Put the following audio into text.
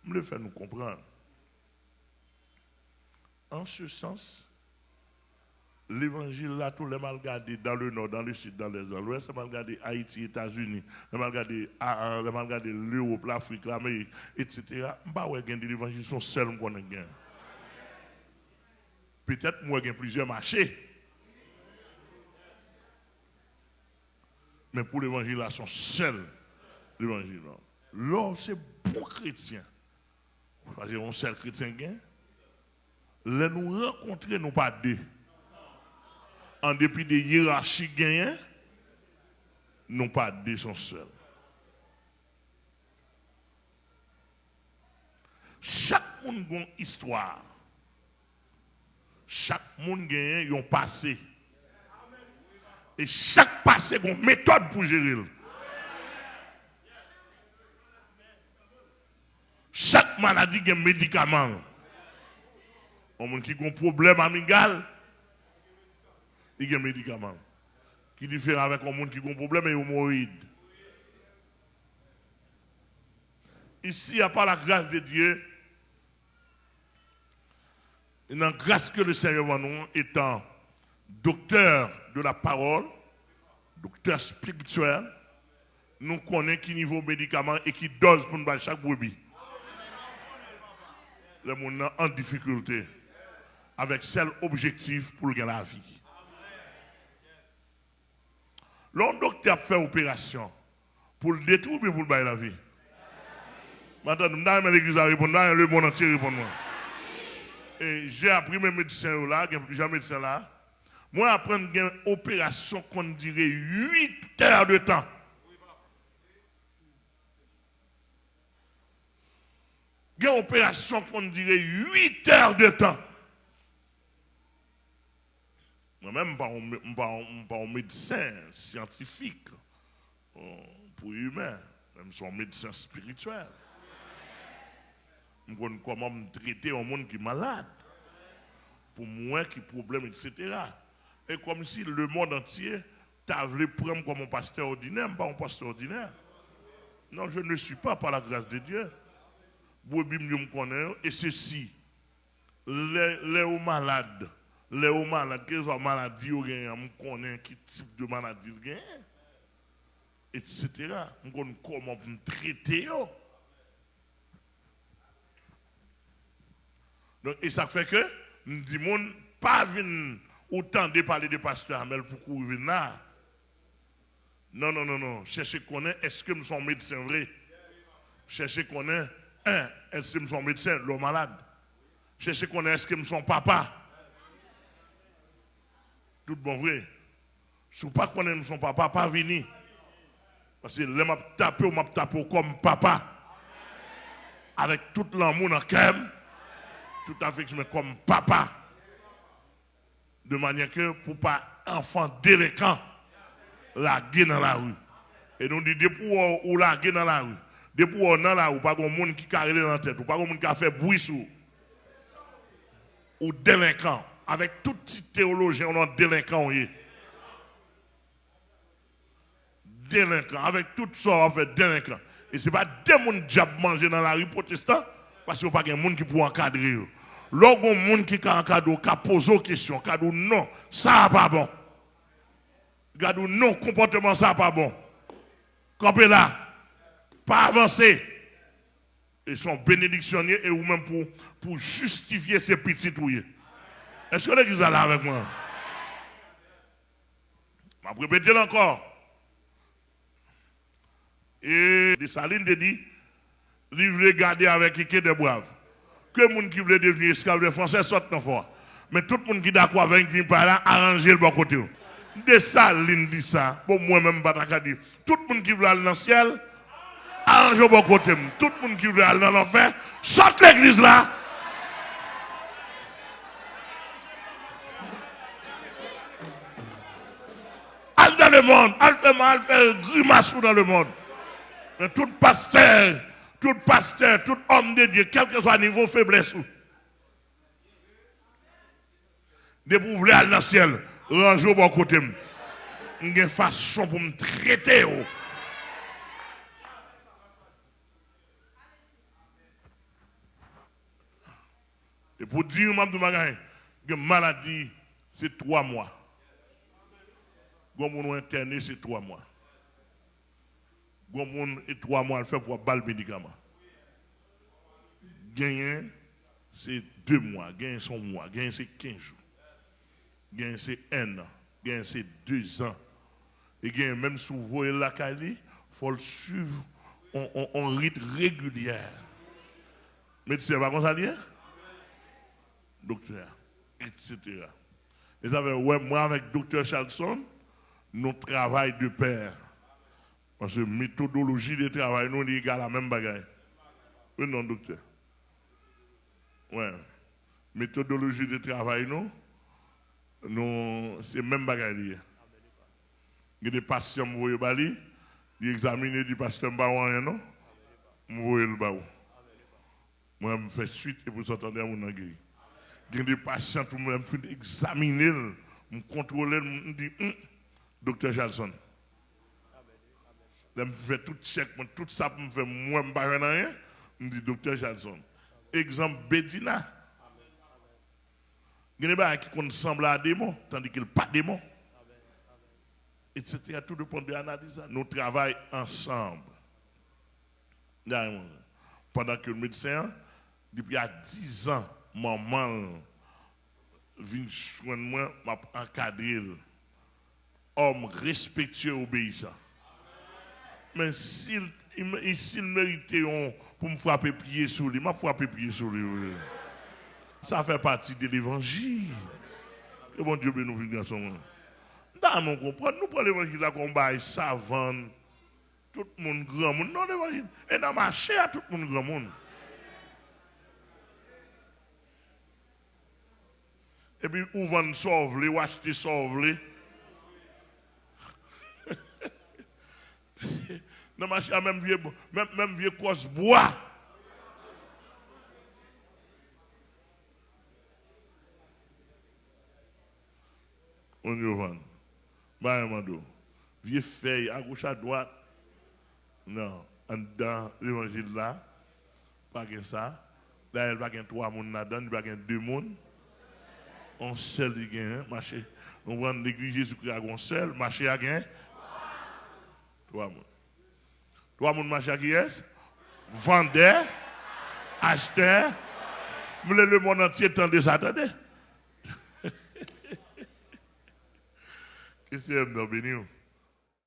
Je le fais nous comprendre. En ce sens, l'évangile là, tout le mal gardé dans le nord, dans le sud, dans l'ouest, mal gardé Haïti, États-Unis, mal gardé l'Europe, l'Afrique, l'Amérique, etc. Je ne pas ouais l'évangile sont seuls qu'on a gagné. Peut-être moi j'ai plusieurs marchés. Mais pour l'évangile là, sont seuls l'évangile là. Là, c'est bon chrétien. Parce qu'on seul chrétien gain. Là nous rencontrer nous pas deux. En dépit des hiérarchies gagnées, non pas deux sont seuls. Chaque monde a une histoire. Chaque monde a un passé. Et chaque passé a une méthode pour gérer. Chaque maladie a un médicament. Un monde qui a un problème amical, il y a un médicament. Qui diffère avec un monde qui a un problème hémorroïde. Ici, il n'y a pas la grâce de Dieu. Et la grâce que le Seigneur va nous, étant docteur de la parole, docteur spirituel, nous connaissons qui niveau médicament et qui dose pour nous chaque brebis. Le monde en difficulté, avec seul objectif pour gagner la vie. Le docteur fait opération pour le détruire ou pour le bailler la vie. Maintenant, nous avons l'église à répondre, le monde entier répond. Et j'ai appris mes médecins là, il y a plusieurs médecins là. Moi, apprendre une opération qu'on dirait 8 heures de temps. Une opération qu'on dirait 8 heures de temps. Moi-même, je ne suis pas un médecin scientifique pour humain. Je suis un médecin spirituel. Je sais comment traiter un monde qui est malade. Pour moi, qui a problème, etc. Et comme si le monde entier t'a voulu prendre comme un pasteur ordinaire, pas un pasteur ordinaire. Non, je ne suis pas par la grâce de Dieu. Me connaît, et ceci, les malades, quelles sont les maladies, je connais qui type de maladie, etc. Je connais comment me traiter. Donc, et ça fait que, nous disons, pas venir autant de parler de pasteur Amel pour qu'on vienne là. Non. Cherchez qu'on est, est-ce que nous sommes médecins vrais? Cherchez qu'on est, est-ce que nous sommes médecins, l'homme malade? Cherchez qu'on est, est-ce que nous sommes papa? Tout bon vrai. Si vous ne connaissez pas nous sommes papa, pas venir. Parce que là, je m'a tapé comme papa. Avec tout l'amour dans le cœur. Tout à fait comme papa. De manière que pour pas enfant délinquant larguer dans la rue. Et nous disons, depuis où larguer dans la rue, depuis où dans la rue, pas de monde qui carré dans la tête, ou pas de monde qui a fait bruit sous, ou délinquant. Avec tout petit théologien, on a délinquant. Délinquant, avec tout ça, on fait délinquant. Et ce n'est pas des gens qui ont mangé dans la rue protestant, parce qu'il n'y a pas de monde qui peut encadrer. Lorsqu'il y a des gens qui encadrent, qui posent des questions, qui disent non, ça n'est pas bon. Qui disent non, comportement, ça n'est pas bon. Campez là, pas avancer. Ils sont bénédictionnés et ou même pour justifier ces petits touillés. Est-ce que l'église est là avec moi? Je vais répéter encore. Et Dessalines te dit, il veut garder avec qui de brave. Que les gens qui veulent devenir esclaves de français sortent dans fois. Mais tout le monde qui est d'accord avec qui par là, arranger le bon côté. Dessalines dit ça, pour moi-même, Bataka dit, tout le monde qui veut aller dans le ciel, arrange le bon côté. Tout le monde qui veut aller dans l'enfer, sorte l'église là. Allez dans le monde, allez faire grimace dans le monde. Mais tout pasteur, tout homme de Dieu, quel que soit le niveau faiblesse, de vous aller dans le ciel, rangez au bon côté. Il y a une façon pour me traiter. Et pour dire, que maladie, c'est 3 mois. Quand on est interné, c'est 3 mois. Quand on est 3 mois, il fait pour balle médicament. Gagner, c'est 2 mois. Gagner, c'est 1 mois. Gagner, c'est 15 jours. Gagner, c'est 1 an. Gagner, c'est 2 ans. Et gagner, même si vous voyez la Cali, il faut le suivre en rythme régulier. Médecin, pas comme ça, docteur, etc. Et ça fait, ouais, moi, avec docteur Charlson, nous travaillons de pair. Parce que la méthodologie de travail, nous, est égale à la même bagaille. Oui, non, docteur. Ouais. Méthodologie de travail, nous c'est même bagaille. Il y a des patients qui voient Bali, ils examinent du patient Baouan, non? Je vois le Baou. Moi, je fais suite et vous entendez à mon guéri. Il y a des patients qui me font examiner, me contrôler, me disent, docteur Jalson. Je fais tout check, tout ça pour me faire moi, je ne sais rien. Je me dis, docteur Jalson. Exemple, Bedina. Il y a des gens qui ressemblent à des démons, tandis qu'ils ne sont pas démons. Etc. Tout dépend de l'analyse. Nous travaillons ensemble. Pendant que le médecin, depuis 10 ans, maman vient soigner moi, m'a encadré. Homme respectueux, obéissant. Mais s'il méritait pour me frapper pied sur lui, m'a frappé pied sur lui. Ça fait partie de l'évangile. Que bon Dieu bénisse nous garçon. Nous comprenons, nous prenons l'évangile là comme bail savant, tout le monde grand monde, non l'évangile. Et dans le marché à tout le monde grand monde. Et puis, ou vendre sauve-les, ou acheter sauve-les. Dans le marché, même vieux cause bois. On y va. Bah, Mando. Vieux feuille à gauche à droite. Non. Dans l'évangile là, pas que ça. Là, il n'y a pas 3 personnes là-dedans, il n'y a pas 2 personnes. On seul il gagne, marché. On voit l'église Jésus-Christ à un seul, marché à gain. 3 personnes. 3 personnes marché à qui est? Vendeur, acheteur. Vous voulez le monde entier tendre ça, attendez. Qu'est-ce que c'est, béni?